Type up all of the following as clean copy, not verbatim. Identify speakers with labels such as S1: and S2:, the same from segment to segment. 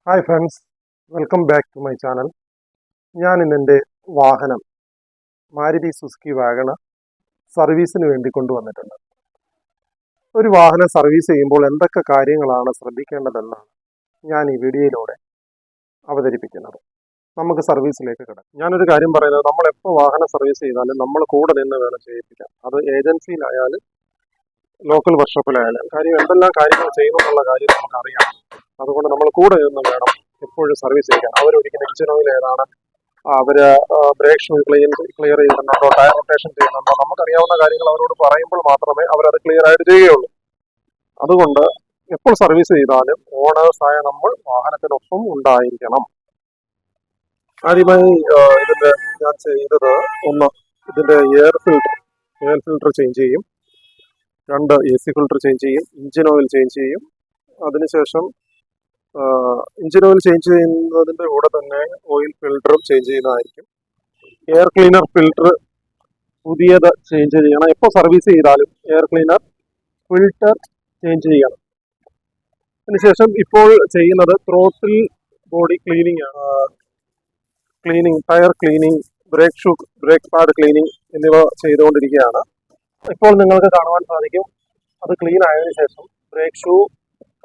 S1: Hi friends, welcome back to my channel. ഞാൻ ഇന്ന് എൻ്റെ വാഹനം മാരുതി സുസുക്കി വാഗണർ സർവീസിന് വേണ്ടി കൊണ്ടുവന്നിട്ടുണ്ട്. ഒരു വാഹനം സർവീസ് ചെയ്യുമ്പോൾ എന്തൊക്കെ കാര്യങ്ങളാണ് ശ്രദ്ധിക്കേണ്ടതെന്നാണ് ഞാൻ ഈ വീഡിയോയിലൂടെ അവതരിപ്പിക്കുന്നത്. നമുക്ക് സർവീസിലേക്ക് കിടക്കാം. ഞാനൊരു കാര്യം പറയുന്നത്, നമ്മളെപ്പോൾ വാഹനം സർവീസ് ചെയ്താലും നമ്മൾ കൂടെ നിന്ന് വേണം ചെയ്യിപ്പിക്കാൻ. അത് ഏജൻസിയിലായാലും ലോക്കൽ വർക്ക്ഷോപ്പിലായാലും കാര്യം എന്തെല്ലാം കാര്യങ്ങൾ ചെയ്യുമെന്നുള്ള കാര്യം നമുക്കറിയാം. അതുകൊണ്ട് നമ്മൾ കൂടെ നിന്ന് വേണം എപ്പോഴും സർവീസ് ചെയ്യാൻ. അവരൊരിക്കലും എഞ്ചിൻ ഓയിൽ ഏതാണ്, അവർ ബ്രേക്ക് ഷൂ ക്ലിയർ ചെയ്യുന്നുണ്ടോ, ടയർ റൊട്ടേഷൻ ചെയ്യുന്നുണ്ടോ, നമുക്കറിയാവുന്ന കാര്യങ്ങൾ അവരോട് പറയുമ്പോൾ മാത്രമേ അവരത് ക്ലിയർ ആയിട്ട് ചെയ്യുകയുള്ളൂ. അതുകൊണ്ട് എപ്പോൾ സർവീസ് ചെയ്താലും ഓണേഴ്സായ നമ്മൾ വാഹനത്തിനൊപ്പം ഉണ്ടായിരിക്കണം. ആദ്യമായി ഇതിൻ്റെ ഞാൻ ചെയ്തത് ഇതിൻ്റെ എയർ ഫിൽട്ടർ ചേഞ്ച് ചെയ്യും. 2 AC ഫിൽട്ടർ ചേഞ്ച് ചെയ്യും. എഞ്ചിൻ ഓയിൽ ചേഞ്ച് ചെയ്യും. അതിനുശേഷം എഞ്ചിൻ ഓയിൽ ചേഞ്ച് ചെയ്യുന്നതിൻ്റെ കൂടെ തന്നെ ഓയിൽ ഫിൽട്ടറും ചേഞ്ച് ചെയ്യുന്നതായിരിക്കും. എയർ ക്ലീനർ ഫിൽട്ടർ പുതിയത് ചേഞ്ച് ചെയ്യണം. എപ്പോൾ സർവീസ് ചെയ്താലും എയർ ക്ലീനർ ഫിൽട്ടർ ചേഞ്ച് ചെയ്യണം. അതിനുശേഷം ഇപ്പോൾ ചെയ്യുന്നത് ത്രോട്ടിൽ ബോഡി ക്ലീനിങ് ആണ്. Tyre cleaning, brake pad cleaning എന്നിവ ചെയ്തുകൊണ്ടിരിക്കുകയാണ്. ഇപ്പോൾ നിങ്ങൾക്ക് കാണുവാൻ സാധിക്കും, അത് ക്ലീൻ ആയതിനു ശേഷം ബ്രേക്ക് ഷൂ,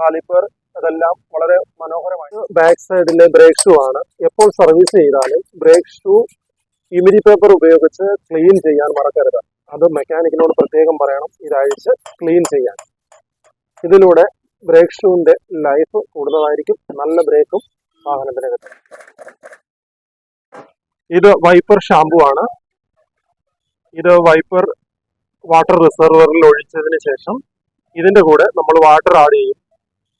S1: കാലിപ്പർ അതെല്ലാം വളരെ മനോഹരമായി. ബാക്ക് സൈഡിലെ ബ്രേക്ക് ഷൂ ആണ്. എപ്പോൾ സർവീസ് ചെയ്താലും ബ്രേക്ക് ഷൂ ഇമിരി പേപ്പർ ഉപയോഗിച്ച് ക്ലീൻ ചെയ്യാൻ മറക്കരുത്. അത് മെക്കാനിക്കിനോട് പ്രത്യേകം പറയണം, ഇതഴിച്ച് ക്ലീൻ ചെയ്യാൻ. ഇതിലൂടെ ബ്രേക്ക് ഷൂവിന്റെ ലൈഫ് കൂടുതലായിരിക്കും, നല്ല ബ്രേക്കും വാഹനത്തിന് കിട്ടും. ഇത് വൈപ്പർ ഷാമ്പു ആണ്. ഇത് വൈപ്പർ വാട്ടർ റിസർവറിൽ ഒഴിച്ചതിന് ശേഷം ഇതിന്റെ കൂടെ നമ്മൾ വാട്ടർ ആഡ് ചെയ്യും.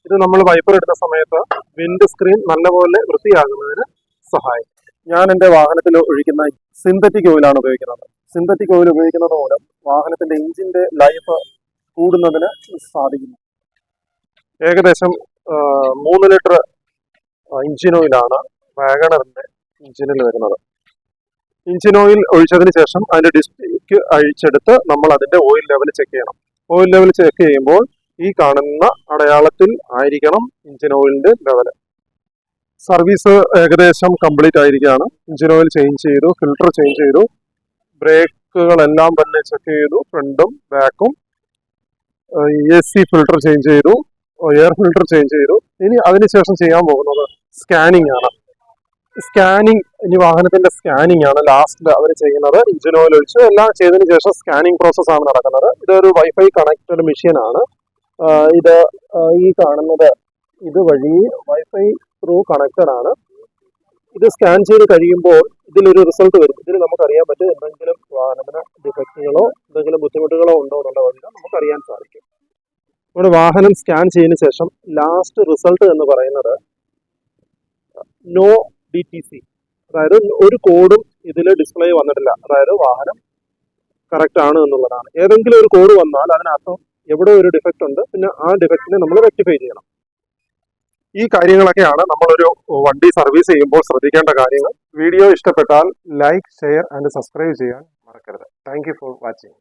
S1: ഇത് നമ്മൾ വൈപ്പർ ഇടുന്ന സമയത്ത് വിൻഡ് സ്ക്രീൻ നല്ലപോലെ വൃത്തിയാകുന്നതിന് സഹായിക്കും. ഞാൻ എൻ്റെ വാഹനത്തിൽ ഒഴിക്കുന്ന സിന്തറ്റിക് ഓയിലാണ് ഉപയോഗിക്കുന്നത്. സിന്തറ്റിക് ഓയിൽ ഉപയോഗിക്കുന്നത് മൂലം വാഹനത്തിന്റെ എഞ്ചിന്റെ ലൈഫ് കൂടുന്നതിന് സാധിക്കുന്നു. ഏകദേശം 3 ലിറ്റർ എഞ്ചിൻ ഓയിലാണ് വാഗണറിന്റെ എഞ്ചിനിൽ വരുന്നത്. എഞ്ചിൻ ഓയിൽ ഒഴിച്ചതിന് ശേഷം അതിന്റെ ഡിസ്ക് അഴിച്ചെടുത്ത് നമ്മൾ അതിന്റെ ഓയിൽ ലെവൽ ചെക്ക് ചെയ്യണം. ഓയിൽ ലെവൽ ചെക്ക് ചെയ്യുമ്പോൾ ഈ കാണുന്ന അടയാളത്തിൽ ആയിരിക്കണം എഞ്ചിൻ ഓയിലിന്റെ ലെവൽ. സർവീസ് ഏകദേശം കംപ്ലീറ്റ് ആയിരിക്കുകയാണ്. എഞ്ചിൻ ഓയിൽ ചേഞ്ച് ചെയ്തു, ഫിൽട്ടർ ചേഞ്ച് ചെയ്തു, ബ്രേക്കുകളെല്ലാം തന്നെ ചെക്ക് ചെയ്തു, ഫ്രണ്ടും ബാക്കും. AC ഫിൽട്ടർ ചേഞ്ച് ചെയ്തു, എയർ ഫിൽട്ടർ ചേഞ്ച് ചെയ്തു. ഇനി അതിനുശേഷം ചെയ്യാൻ പോകുന്നത് സ്കാനിങ് ആണ്. ഇനി വാഹനത്തിന്റെ സ്കാനിങ് ആണ് ലാസ്റ്റ് അവർ ചെയ്യുന്നത്. എഞ്ചിൻ ഓയിൽ ഒഴിച്ച് എല്ലാം ചെയ്തതിനു ശേഷം സ്കാനിങ് പ്രോസസ് ആണ് നടക്കുന്നത്. ഇതൊരു വൈഫൈ കണക്റ്റഡ് മെഷീൻ ആണ്. ഇത് ഈ കാണുന്നത് ഇതുവഴി വൈഫൈ ത്രൂ കണക്റ്റഡ് ആണ്. ഇത് സ്കാൻ ചെയ്ത് കഴിയുമ്പോൾ ഇതിലൊരു റിസൾട്ട് വരും. ഇതിൽ നമുക്കറിയാൻ പറ്റും എന്തെങ്കിലും വാഹനത്തിന് ഡിഫക്റ്റുകളോ എന്തെങ്കിലും ബുദ്ധിമുട്ടുകളോ ഉണ്ടോ എന്നുള്ള വഴിയിൽ നമുക്കറിയാൻ സാധിക്കും. നമ്മുടെ വാഹനം സ്കാൻ ചെയ്തതിനു ശേഷം ലാസ്റ്റ് റിസൾട്ട് എന്ന് പറയുന്നത് നോ DTC, അതായത് ഒരു കോഡും ഇതിൽ ഡിസ്പ്ലേ വന്നിട്ടില്ല, അതായത് വാഹനം കറക്റ്റ് ആണ് എന്നുള്ളതാണ്. ഏതെങ്കിലും ഒരു കോഡ് വന്നാൽ അതിനർത്ഥം എവിടെ ഒരു ഡിഫക്റ്റ് ഉണ്ട്, പിന്നെ ആ ഡിഫക്റ്റിനെ നമ്മൾ റെക്ടിഫൈ ചെയ്യണം. ഈ കാര്യങ്ങളൊക്കെയാണ് നമ്മളൊരു വണ്ടി സർവീസ് ചെയ്യുമ്പോൾ ശ്രദ്ധിക്കേണ്ട കാര്യങ്ങൾ. വീഡിയോ ഇഷ്ടപ്പെട്ടാൽ ലൈക്ക്, ഷെയർ ആൻഡ് സബ്സ്ക്രൈബ് ചെയ്യാൻ മറക്കരുത്. Thank you for watching.